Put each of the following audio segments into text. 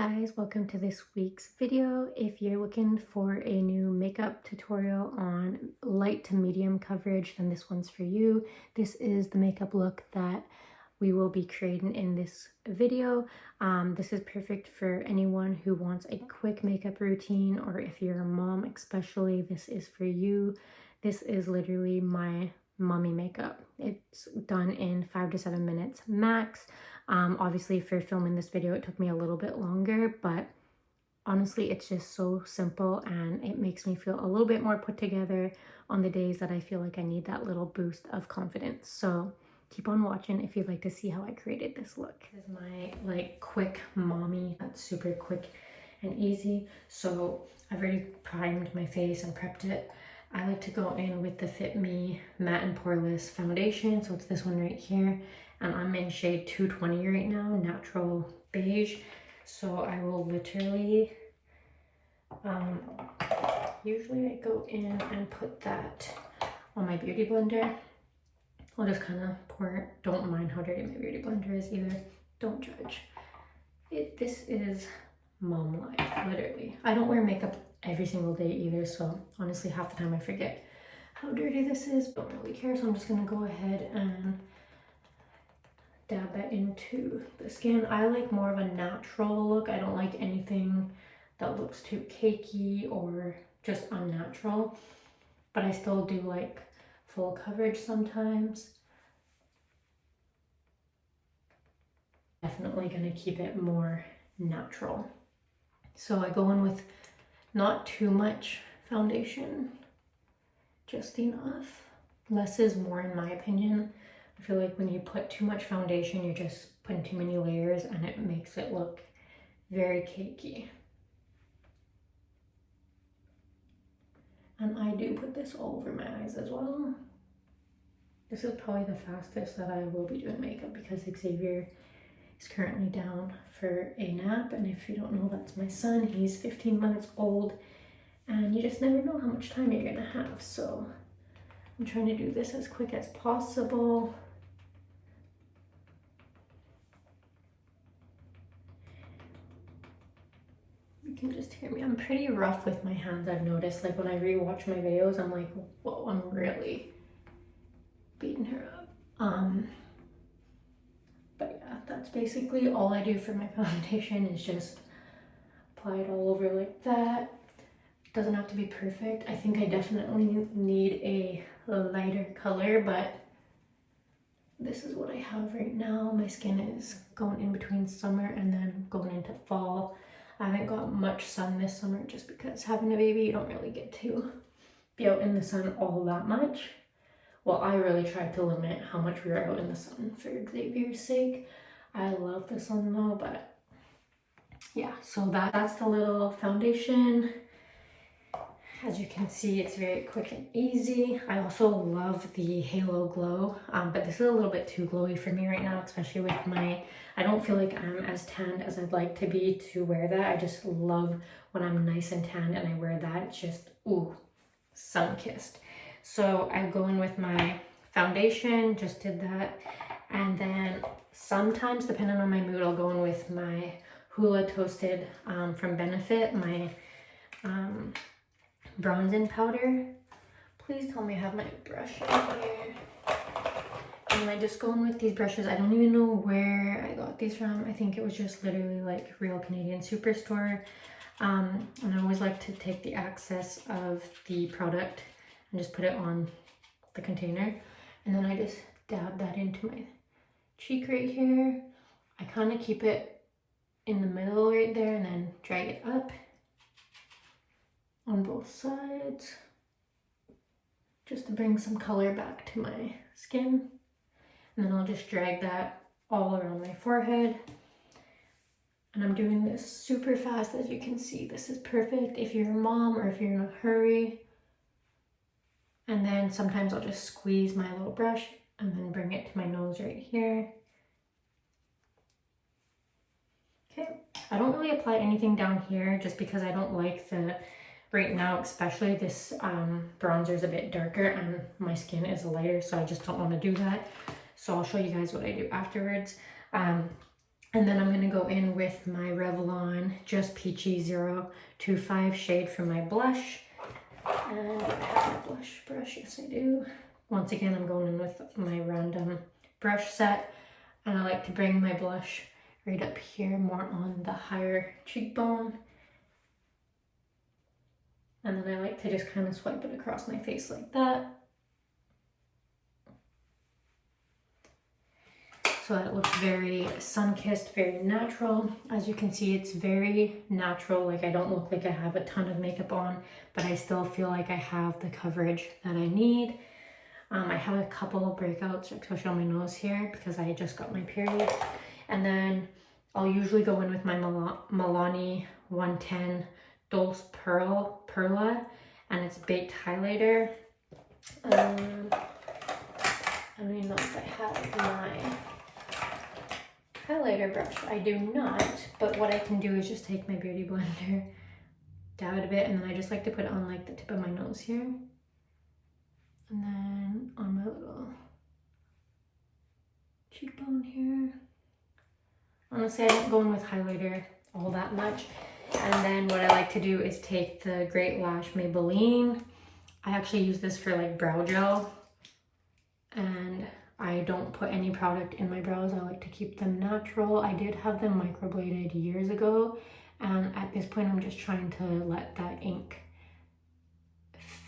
guys, welcome to this week's video. If you're looking for a new makeup tutorial on light to medium coverage, then this one's for you. This is the makeup look that we will be creating in this video. This is perfect for anyone who wants a quick makeup routine, or if you're a mom especially, this is for you. This is literally my mommy makeup. It's done in 5 to 7 minutes max. Obviously for filming this video it took me a little bit longer, but honestly it's just so simple and it makes me feel a little bit more put together on the days that I feel like I need that little boost of confidence. So keep on watching if you'd like to see how I created this look. This is my quick mommy, that's super quick and easy. So I've already primed my face and prepped it. I like to go in with the Fit Me Matte and Poreless foundation, so it's this one right here, and I'm in shade 220 right now, natural beige. So I will literally, usually I go in and put that on my beauty blender. I'll just kind of pour it. Don't mind how dirty my beauty blender is either. Don't judge. This is mom life, literally. I don't wear makeup every single day either, so honestly half the time I forget how dirty this is. Don't really care, so I'm just gonna go ahead and dab that into the skin. I like more of a natural look. I don't like anything that looks too cakey or just unnatural, but I still do like full coverage sometimes. Definitely gonna keep it more natural. So I go in with not too much foundation, just enough. Less is more in my opinion. I feel like when you put too much foundation, you're just putting too many layers and it makes it look very cakey. And I do put this all over my eyes as well. This is probably the fastest that I will be doing makeup because Xavier is currently down for a nap, and if you don't know, that's my son. He's 15 months old and you just never know how much time you're gonna have, so I'm trying to do this as quick as possible. You can just hear me. I'm pretty rough with my hands, I've noticed. Like when I rewatch my videos, I'm like, whoa, I'm really beating her up. But yeah, that's basically all I do for my foundation, is just apply it all over like that. It doesn't have to be perfect. I think I definitely need a lighter color, but this is what I have right now. My skin is going in between summer and then going into fall. I haven't got much sun this summer just because having a baby, you don't really get to be out in the sun all that much. Well, I really tried to limit how much we were out in the sun for Xavier's sake. I love the sun though, but yeah, so that's the little foundation. As you can see, it's very quick and easy. I also love the Halo Glow, but this is a little bit too glowy for me right now, especially with I don't feel like I'm as tanned as I'd like to be to wear that. I just love when I'm nice and tanned and I wear that. It's just, ooh, sun-kissed. So I go in with my foundation, just did that. And then sometimes, depending on my mood, I'll go in with my Hoola Toasted from Benefit, my bronzing powder. Please tell me I have my brush in here. And I just go in with these brushes. I don't even know where I got these from. I think it was just literally like Real Canadian Superstore. And I always like to take the excess of the product and just put it on the container. And then I just dab that into my cheek right here. I kind of keep it in the middle right there and then drag it up on both sides, just to bring some color back to my skin. And then I'll just drag that all around my forehead. And I'm doing this super fast, as you can see. This is perfect if you're a mom or if you're in a hurry. And then sometimes I'll just squeeze my little brush and then bring it to my nose right here. Okay, I don't really apply anything down here just because I don't like right now especially, this bronzer is a bit darker and my skin is lighter, so I just don't want to do that. So I'll show you guys what I do afterwards. And then I'm gonna go in with my Revlon Just Peachy 025 shade for my blush. And I have my blush brush, yes I do. Once again, I'm going in with my random brush set. And I like to bring my blush right up here, more on the higher cheekbone. And then I like to just kind of swipe it across my face like that. So that it looks very sun-kissed, very natural. As you can see, it's very natural. Like, I don't look like I have a ton of makeup on, but I still feel like I have the coverage that I need. I have a couple of breakouts, especially on my nose here, because I just got my period. And then I'll usually go in with my Milani 110 Dulce Perla, and it's baked highlighter. I don't even know if I have my highlighter brush. I do not, but what I can do is just take my beauty blender, dab it a bit, and then I just like to put it on like the tip of my nose here. And then on my little cheekbone here. Honestly, I don't go in with highlighter all that much. And then what I like to do is take the Great Lash Maybelline. I actually use this for like brow gel. And I don't put any product in my brows. I like to keep them natural. I did have them microbladed years ago. And at this point, I'm just trying to let that ink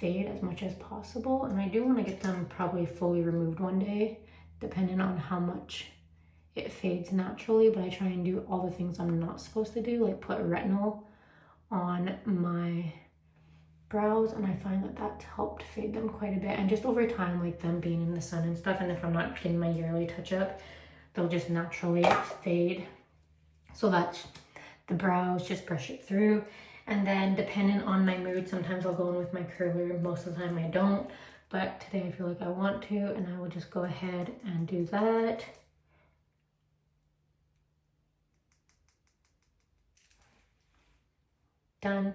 fade as much as possible. And I do want to get them probably fully removed one day, depending on how much it fades naturally. But I try and do all the things I'm not supposed to do, like put retinol on my brows, and I find that that's helped fade them quite a bit. And just over time, like them being in the sun and stuff, and if I'm not getting my yearly touch-up, they'll just naturally fade. So that's the brows, just brush it through. And then depending on my mood, sometimes I'll go in with my curler, most of the time I don't, but today I feel like I want to, and I will just go ahead and do that. Done.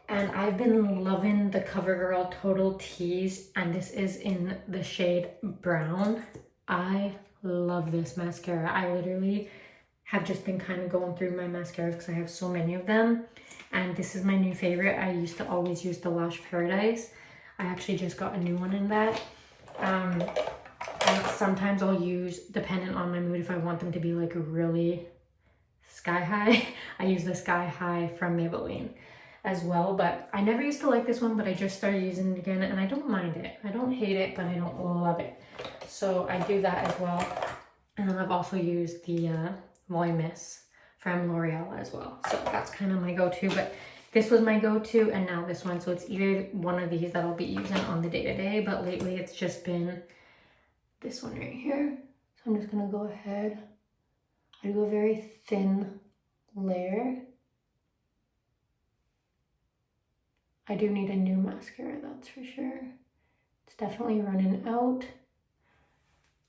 And I've been loving the CoverGirl Total Tease, and this is in the shade Brown. I love this mascara. I literally have just been kind of going through my mascaras because I have so many of them. And this is my new favorite. I used to always use the Lash Paradise. I actually just got a new one in that. And sometimes I'll use, depending on my mood, if I want them to be like really sky high, I use the Sky High from Maybelline as well. But I never used to like this one, but I just started using it again, and I don't mind it. I don't hate it, but I don't love it. So I do that as well. And then I've also used the Voluminous from L'Oreal as well. So that's kind of my go-to, but this was my go-to and now this one. So it's either one of these that I'll be using on the day-to-day, but lately it's just been this one right here. So I'm just gonna go ahead. I do a very thin layer. I do need a new mascara, that's for sure. It's definitely running out.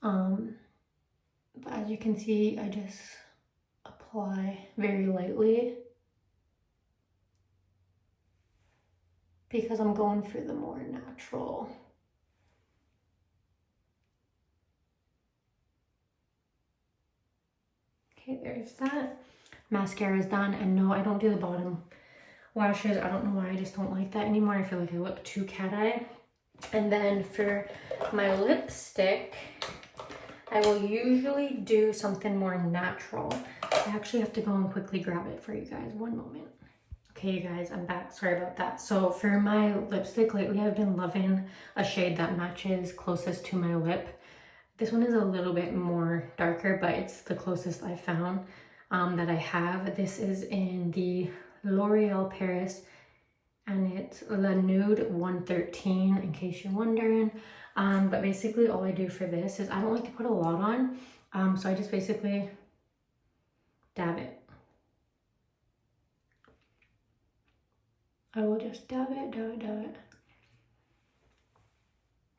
But as you can see, I just apply very lightly because I'm going for the more natural. Okay, there's that. Mascara is done, and no, I don't do the bottom lashes. I don't know why, I just don't like that anymore. I feel like I look too cat eye. And then for my lipstick, I will usually do something more natural. I actually have to go and quickly grab it for you guys. One moment. Okay, you guys, I'm back. Sorry about that. So for my lipstick lately, I've been loving a shade that matches closest to my lip. This one is a little bit more darker, but it's the closest I found that I have. This is in the L'Oreal Paris, and it's La Nude 113, in case you're wondering. But basically all I do for this is I don't like to put a lot on, so I just basically dab it. I will just dab it, dab it, dab it.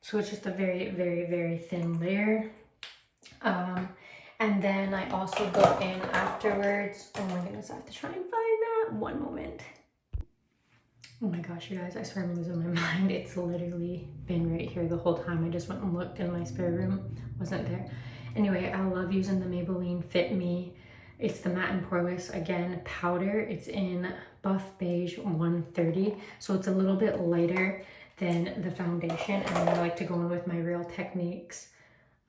So it's just a very, very, very thin layer. And then I also go in afterwards. Oh my goodness, I have to try and find that. One moment. Oh my gosh, you guys, I swear I'm losing my mind. It's literally been right here the whole time. I just went and looked in my spare room, wasn't there. Anyway, I love using the Maybelline Fit Me. It's the matte and poreless, again, powder. It's in Buff Beige 130, so it's a little bit lighter than the foundation. And then I like to go in with my Real Techniques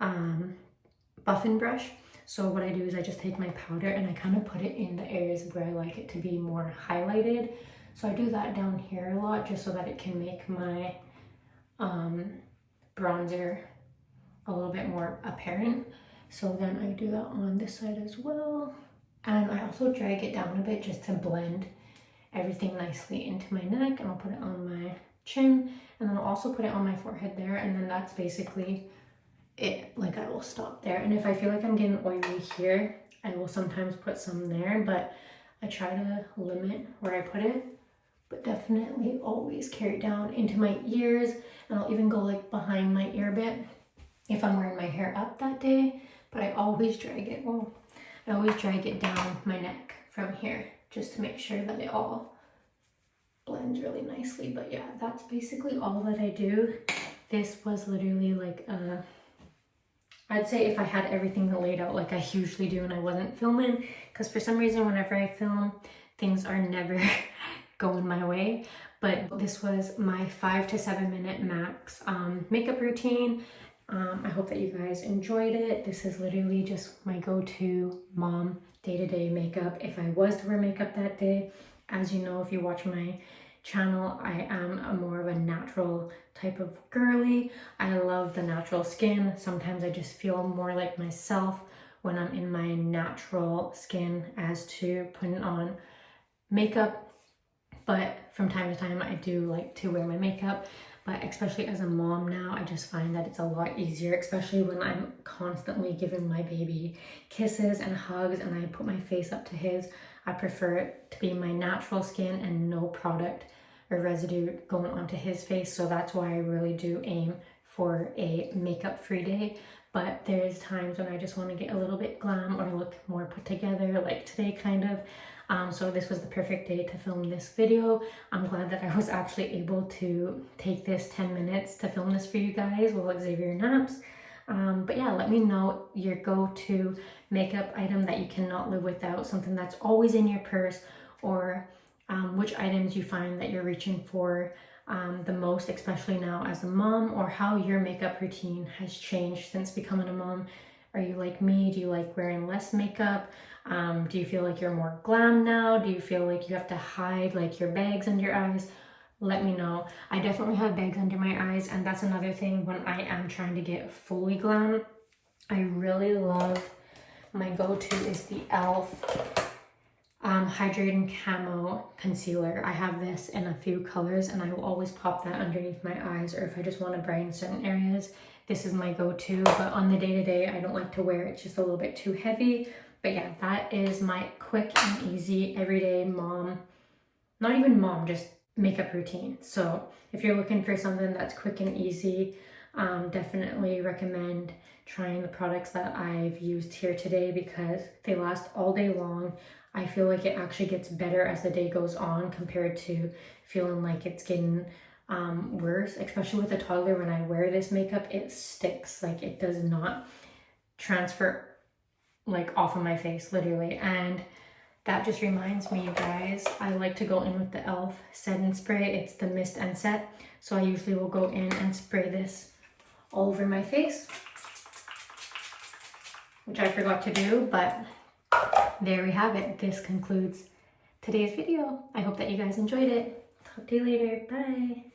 buffing brush. So what I do is I just take my powder and I kind of put it in the areas where I like it to be more highlighted. So I do that down here a lot just so that it can make my bronzer a little bit more apparent. So then I do that on this side as well. And I also drag it down a bit just to blend everything nicely into my neck. And I'll put it on my chin, and then I'll also put it on my forehead there. And then that's basically it. Like, I will stop there. And if I feel like I'm getting oily here, I will sometimes put some there, but I try to limit where I put it. But definitely always carry it down into my ears, and I'll even go like behind my ear bit if I'm wearing my hair up that day. But I always drag it, I always drag it down my neck from here just to make sure that it all blends really nicely. But yeah, that's basically all that I do. This was literally like I'd say if I had everything laid out like I usually do and I wasn't filming, because for some reason whenever I film, things are never going my way. But this was my 5 to 7 minute max makeup routine. I hope that you guys enjoyed it. This is literally just my go-to mom day-to-day makeup if I was to wear makeup that day. As you know, if you watch my channel, I am more of a natural type of girly. I love the natural skin. Sometimes I just feel more like myself when I'm in my natural skin as to putting on makeup. But from time to time, I do like to wear my makeup. But especially as a mom now, I just find that it's a lot easier, especially when I'm constantly giving my baby kisses and hugs and I put my face up to his. I prefer it to be my natural skin and no product or residue going onto his face. So that's why I really do aim for a makeup free day. But there's times when I just want to get a little bit glam or look more put together, like today kind of. So this was the perfect day to film this video. I'm glad that I was actually able to take this 10 minutes to film this for you guys while Xavier naps. But yeah, let me know your go-to makeup item that you cannot live without, something that's always in your purse, or which items you find that you're reaching for the most, especially now as a mom, or how your makeup routine has changed since becoming a mom. Are you like me? Do you like wearing less makeup? Do you feel like you're more glam now? Do you feel like you have to hide like your bags under your eyes? Let me know. I definitely have bags under my eyes, and that's another thing when I am trying to get fully glam. I really love, my go-to is the e.l.f. Hydrating Camo Concealer. I have this in a few colors and I will always pop that underneath my eyes, or if I just want to brighten certain areas, this is my go-to. But on the day-to-day, I don't like to wear it, it's just a little bit too heavy. But yeah, that is my quick and easy everyday mom, not even mom, just makeup routine. So if you're looking for something that's quick and easy, definitely recommend trying the products that I've used here today because they last all day long. I feel like it actually gets better as the day goes on compared to feeling like it's getting worse, especially with a toddler. When I wear this makeup, it sticks, like it does not transfer like off of my face, literally. And that just reminds me, you guys, I like to go in with the e.l.f. Set and Spray. It's the Mist and Set. So I usually will go in and spray this all over my face, which I forgot to do, but there we have it. This concludes today's video. I hope that you guys enjoyed it. Talk to you later. Bye.